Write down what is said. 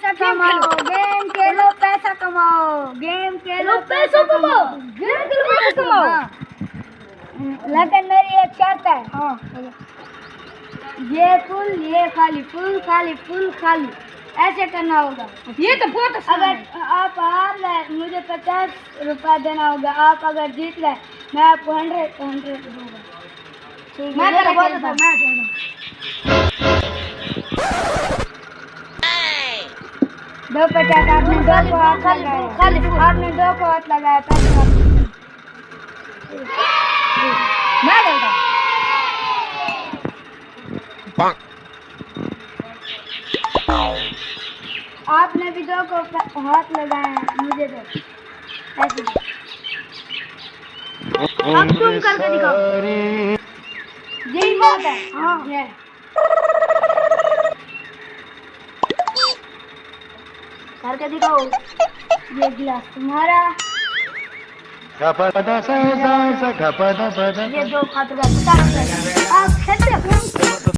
पैसा कमाओ, गेम खेलो पैसा कमाओ, गेम खेलो पैसा कमाओ, गेम खेलो पैसा कमाओ। लेकिन मेरी एक शर्त है। हाँ ये फुल ये खाली, फुल खाली फुल खाली, ऐसे करना होगा। ये तो बहुत आसान अगर है। आप हार गए मुझे 50 रुपया देना होगा, आप अगर जीत गए मैं आपको 100 दूंगा। ठीक है, मैं ये तो बहुत खेलता आसान, हूँ। मैं खेलता हूँ। दो 50 आपने दो को हाथ खाली लगाया, फुल, खाली फुल। आपने दो को हाथ लगाया, पैसे वापस करो। मैं खेलता हूँ। आपने भी दो को हाथ लगाए हैं, मुझे दो पैसे दो। अब तुम करके दिखाओ। यही बात है। हाँ ये करके दिखाओ। ये गिलास तुम्हारा, ये दो खाते 50 रुपए। आप खेलते हो।